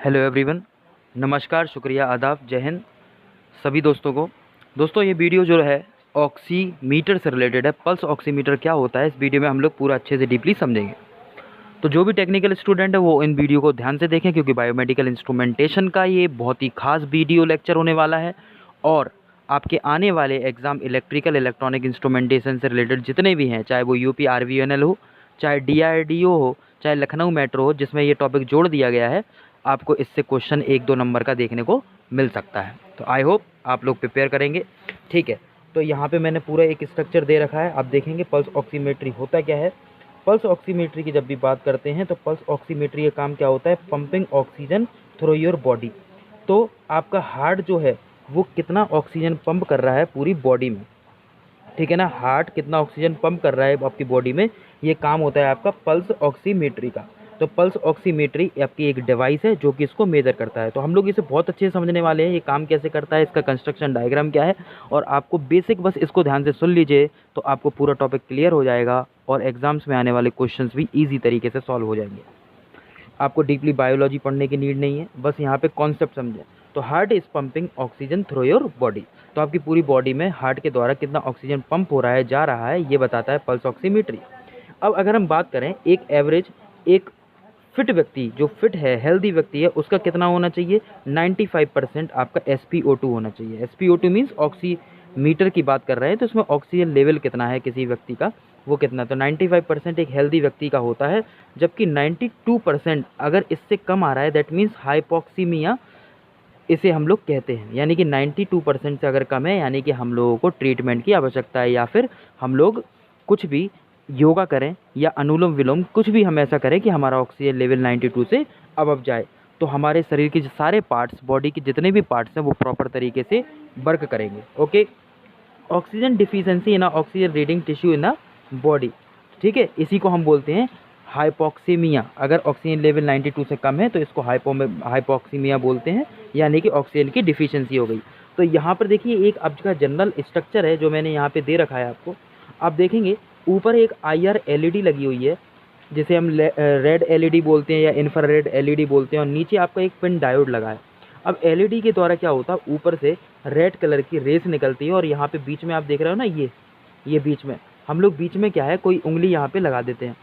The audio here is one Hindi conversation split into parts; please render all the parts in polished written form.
हेलो एवरीवन, नमस्कार, शुक्रिया, आदाब, जय हिंद सभी दोस्तों को। दोस्तों ये वीडियो जो है ऑक्सीमीटर से रिलेटेड है। पल्स ऑक्सीमीटर क्या होता है इस वीडियो में हम लोग पूरा अच्छे से डीपली समझेंगे। तो जो भी टेक्निकल स्टूडेंट है वो इन वीडियो को ध्यान से देखें, क्योंकि बायोमेडिकल इंस्ट्रूमेंटेशन का ये बहुत ही खास वीडियो लेक्चर होने वाला है। और आपके आने वाले एग्ज़ाम इलेक्ट्रिकल इलेक्ट्रॉनिक इंस्ट्रूमेंटेशन से रिलेटेड जितने भी हैं, चाहे वो यूपी आरवीएनएल हो, चाहे डीआरडीओ हो, चाहे लखनऊ मेट्रो हो, जिसमें ये टॉपिक जोड़ दिया गया है, आपको इससे क्वेश्चन 1-2 नंबर का देखने को मिल सकता है। तो आई होप आप लोग प्रिपेयर करेंगे। ठीक है, तो यहाँ पे मैंने पूरा एक स्ट्रक्चर दे रखा है। आप देखेंगे पल्स ऑक्सीमेट्री होता क्या है। पल्स ऑक्सीमेट्री की जब भी बात करते हैं तो पल्स ऑक्सीमेट्री का काम क्या होता है, pumping oxygen through your body. तो आपका हार्ट जो है वो कितना ऑक्सीजन पंप कर रहा है पूरी बॉडी में, ठीक है ना। हार्ट कितना ऑक्सीजन पंप कर रहा है आपकी बॉडी में, ये काम होता है आपका पल्स ऑक्सीमेट्री का। तो पल्स ऑक्सीमेट्री आपकी एक डिवाइस है जो कि इसको मेजर करता है। तो हम लोग इसे बहुत अच्छे से समझने वाले हैं, ये काम कैसे करता है, इसका कंस्ट्रक्शन डायग्राम क्या है। और आपको बेसिक बस इसको ध्यान से सुन लीजिए तो आपको पूरा टॉपिक क्लियर हो जाएगा और एग्जाम्स में आने वाले क्वेश्चंस भी ईजी तरीके से सॉल्व हो जाएंगे। आपको डीपली बायोलॉजी पढ़ने की नीड नहीं है, बस यहाँ पे कॉन्सेप्ट समझें। तो heart is pumping oxygen through your body. तो आपकी पूरी बॉडी में हार्ट के द्वारा कितना ऑक्सीजन पंप हो रहा है, जा रहा है, ये बताता है पल्स ऑक्सीमेट्री। अब अगर हम बात करें एक एवरेज, एक फिट व्यक्ति जो फिट है, हेल्दी व्यक्ति है, उसका कितना होना चाहिए, 95% आपका SpO2 होना चाहिए। SpO2 मीन्स ऑक्सीमीटर की बात कर रहे हैं, तो इसमें ऑक्सीजन लेवल कितना है किसी व्यक्ति का, वो कितना। तो 95% एक हेल्दी व्यक्ति का होता है, जबकि 92% अगर इससे कम आ रहा है दैट मीन्स हाइपोक्सीमिया इसे हम लोग कहते हैं। यानी कि 92% से अगर कम है यानी कि हम लोगों को ट्रीटमेंट की आवश्यकता है, या फिर हम लोग कुछ भी योगा करें या अनुलोम विलोम, कुछ भी हम ऐसा करें कि हमारा ऑक्सीजन लेवल 92 से अबव जाए, तो हमारे शरीर के जो सारे पार्ट्स, बॉडी के जितने भी पार्ट्स हैं वो प्रॉपर तरीके से वर्क करेंगे। Okay, oxygen deficiency in oxygen reading tissue in body, ठीक है, इसी को हम बोलते हैं हाइपोक्सीमिया। अगर ऑक्सीजन लेवल 92 से कम है तो इसको हाइपोक्सीमिया बोलते हैं, यानी कि ऑक्सीजन की डिफिशिएंसी हो गई। तो यहाँ पर देखिए एक आपका जनरल स्ट्रक्चर है जो मैंने यहाँ पे दे रखा है आपको। आप देखेंगे ऊपर एक IR LED लगी हुई है, जिसे हम रेड LED बोलते हैं या इंफ्रारेड LED बोलते हैं, और नीचे आपका एक पिन डायोड लगा है। अब LED के द्वारा क्या होता है, ऊपर से रेड कलर की रेस निकलती है, और यहाँ पे बीच में आप देख रहे हो ना, ये बीच में हम लोग बीच में क्या है, कोई उंगली यहाँ पे लगा देते हैं।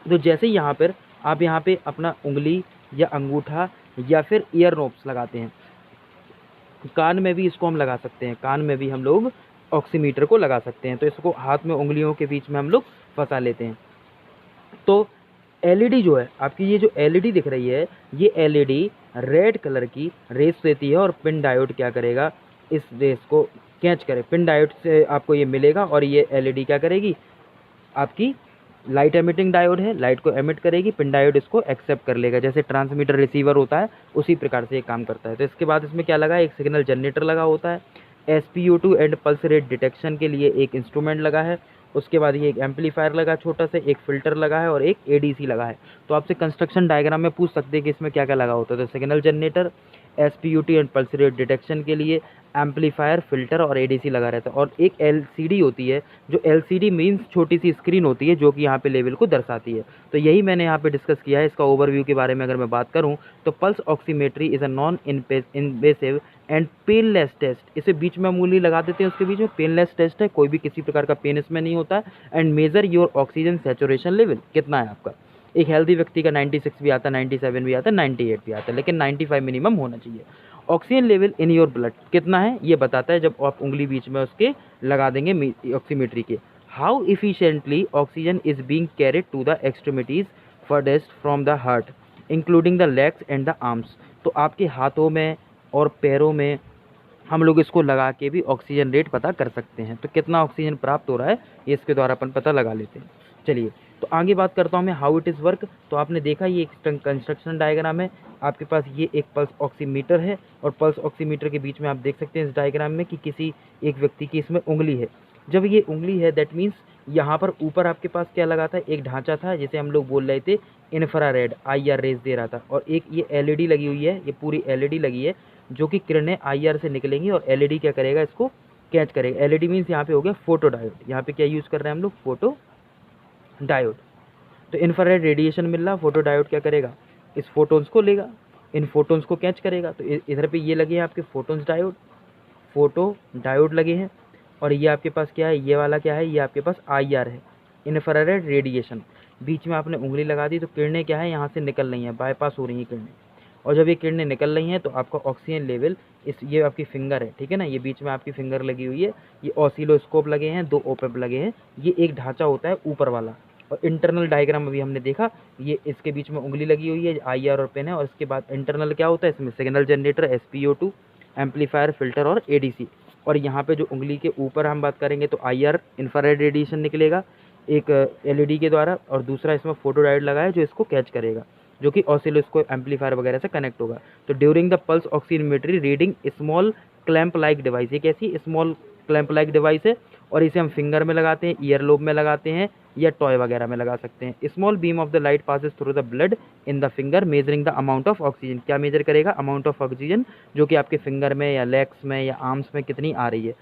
तो जैसे ही यहाँ पर आप यहाँ पे अपना उंगली या अंगूठा या फिर ईयर नोब्स लगाते हैं, कान में भी इसको हम लगा सकते हैं, कान में भी हम लोग ऑक्सीमीटर को लगा सकते हैं। तो इसको हाथ में उंगलियों के बीच में हम लोग फंसा लेते हैं। तो LED जो है आपकी, ये जो LED दिख रही है, ये LED रेड कलर की रेस देती है, और पिन डायोड क्या करेगा, इस रेस को कैच करे, पिन डायोड से आपको ये मिलेगा, और ये LED क्या करेगी, आपकी लाइट एमिटिंग डायोड है, लाइट को एमिट करेगी, पिन डायोड इसको एक्सेप्ट कर लेगा। जैसे ट्रांसमीटर रिसीवर होता है उसी प्रकार से ये काम करता है। तो इसके बाद इसमें क्या लगा है, एक सिग्नल जनरेटर लगा होता है, SpO2 and pulse rate detection के लिए एक इंस्ट्रूमेंट लगा है, उसके बाद ये एक एम्पलीफायर लगा छोटा सा, एक फिल्टर लगा है, और एक ADC लगा है। तो आपसे कंस्ट्रक्शन डायग्राम में पूछ सकते हैं कि इसमें क्या क्या लगा होता है। तो signal generator, SpO2 and pulse rate detection के लिए एम्पलीफायर, फिल्टर और ADC लगा रहता है। और एक LCD होती है, जो LCD मीन्स छोटी सी स्क्रीन होती है जो कि यहाँ पे लेवल को दर्शाती है। तो यही मैंने यहाँ पे डिस्कस किया है। इसका ओवरव्यू के बारे में अगर मैं बात करूँ तो pulse oximetry is a non invasive and painless test. इसे बीच में उंगली लगा देते हैं, उसके बीच में पेनलेस टेस्ट है, कोई भी किसी प्रकार का पेन इसमें नहीं होता है। And major your oxygen saturation level कितना है आपका। एक हेल्दी व्यक्ति का 96 भी आता है, 97 भी आता है, 98 भी आता है, लेकिन 95 मिनिमम होना चाहिए। Oxygen level in your blood कितना है ये बताता है जब आप उंगली बीच में उसके लगा देंगे ऑक्सीमेट्री के। How efficiently oxygen is being carried to the extremities farthest from the heart including the legs and the arms. तो आपके हाथों में और पैरों में हम लोग इसको लगा के भी ऑक्सीजन रेट पता कर सकते हैं। तो कितना ऑक्सीजन प्राप्त हो रहा है ये इसके द्वारा अपन पता लगा लेते हैं। चलिए तो आगे बात करता हूँ मैं हाउ इट इज़ वर्क। तो आपने देखा ये एक कंस्ट्रक्शन डायग्राम है, आपके पास ये एक पल्स ऑक्सीमीटर है, और पल्स ऑक्सीमीटर के बीच में आप देख सकते हैं इस डायग्राम में कि किसी एक व्यक्ति की इसमें उंगली है। जब ये उंगली है दैट मीन्स यहाँ पर ऊपर आपके पास क्या लगा था, एक ढांचा था जिसे हम लोग बोल रहे थे इंफ्रारेड IR रेज दे रहा था, और एक ये LED लगी हुई है, ये पूरी LED लगी है जो कि किरणें IR से निकलेंगी और LED क्या करेगा, इसको कैच करेगा। LED मीन्स यहाँ पे हो गया फोटो डायोड। यहाँ पे क्या यूज़ कर रहे हैं हम लोग, फोटो डायोड। तो इंफ्रारेड रेडिएशन मिल रहा, फोटो डायोड क्या करेगा, इस फोटोन्स को लेगा, इन फोटोन्स को कैच करेगा। तो इधर पे ये लगे हैं आपके फोटोन्स डायोड, फोटो डायोड लगे हैं, और ये आपके पास क्या है, ये वाला क्या है, ये आपके पास IR है, इंफ्रारेड रेडिएशन। बीच में आपने उंगली लगा दी तो किरणें क्या है यहाँ से निकल रही हैं, बाईपास हो रही हैं किरणें, और जब ये किरणें निकल रही हैं तो आपका ऑक्सीजन लेवल ये आपकी फिंगर है, ठीक है ना, ये बीच में आपकी फिंगर लगी हुई है, ये ऑसिलोस्कोप लगे हैं, 2 ओपेप लगे हैं, ये एक ढांचा होता है ऊपर वाला। और इंटरनल डायग्राम अभी हमने देखा, ये इसके बीच में उंगली लगी हुई है, IR और पेन है, और इसके बाद इंटरनल क्या होता है, इसमें signal generator, SPO2, amplifier, filter और ADC। और यहाँ पे जो उंगली के ऊपर हम बात करेंगे तो IR इंफ्रारेड रेडिएशन निकलेगा एक LED के द्वारा, और दूसरा इसमें फोटो डायोड लगा है जो इसको कैच करेगा, जो कि ऑसिलोस्कोप एम्पलीफायर वगैरह से कनेक्ट होगा। तो during the pulse oximetry reading small clamp like device, ये कैसी स्मॉल क्लैंप लाइक डिवाइस है, और इसे हम फिंगर में लगाते हैं, ईयर लोब में लगाते हैं, या टॉय वगैरह में लगा सकते हैं। Small beam of the light passes through the blood in the finger measuring the amount of oxygen, क्या मेजर करेगा, अमाउंट ऑफ ऑक्सीजन जो कि आपके फिंगर में या लेग्स में या आर्म्स में कितनी आ रही है।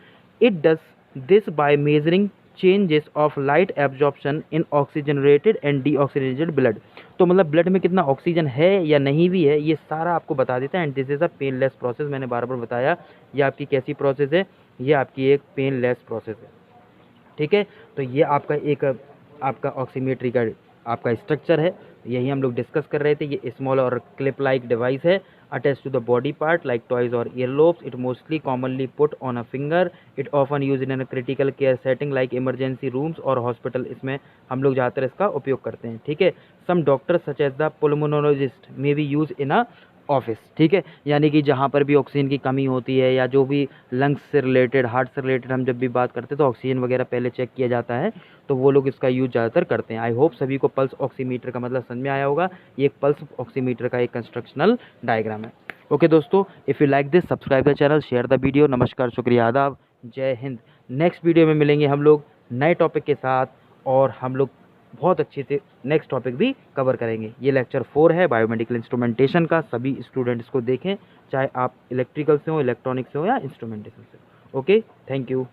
It does this by measuring changes of light absorption in oxygenated and deoxygenated blood. तो मतलब ब्लड में कितना ऑक्सीजन है या नहीं भी है, ये सारा आपको बता देता है। And this is a painless process, मैंने बार बार बताया, ये आपकी कैसी प्रोसेस है, ये आपकी एक पेनलेस प्रोसेस है, ठीक है। तो ये आपका एक आपका ऑक्सीमेट्री का आपका स्ट्रक्चर है, यही हम लोग डिस्कस कर रहे थे। ये स्मॉल और क्लिप लाइक डिवाइस है attach to the body part like toes और earlobes. It mostly commonly put on a finger. It often use in a critical care setting like emergency rooms और हॉस्पिटल, इसमें हम लोग ज़्यादातर इसका उपयोग करते हैं, ठीक है। Some doctors such as the pulmonologist may be use in a office, ठीक है, यानी कि जहाँ पर भी ऑक्सीजन की कमी होती है या जो भी लंग्स से रिलेटेड, हार्ट से रिलेटेड हम जब भी बात करते हैं तो ऑक्सीजन वगैरह पहले चेक किया जाता है, तो वो लोग इसका यूज ज़्यादातर करते हैं। आई होप सभी को पल्स ऑक्सीमीटर का मतलब समझ में आया होगा। ये एक पल्स ऑक्सीमीटर का एक कंस्ट्रक्शनल डायग्राम है। ओके दोस्तों, if you like this subscribe the channel, share the video. नमस्कार, शुक्रिया, आदाब, जय हिंद। नेक्स्ट वीडियो में मिलेंगे हम लोग नए टॉपिक के साथ, और हम लोग बहुत अच्छे से नेक्स्ट टॉपिक भी कवर करेंगे। ये लेक्चर 4 है बायोमेडिकल इंस्ट्रूमेंटेशन का, सभी स्टूडेंट्स को देखें, चाहे आप इलेक्ट्रिकल से हो, इलेक्ट्रॉनिक्स से हो या इंस्ट्रूमेंटेशन से। Okay, thank you.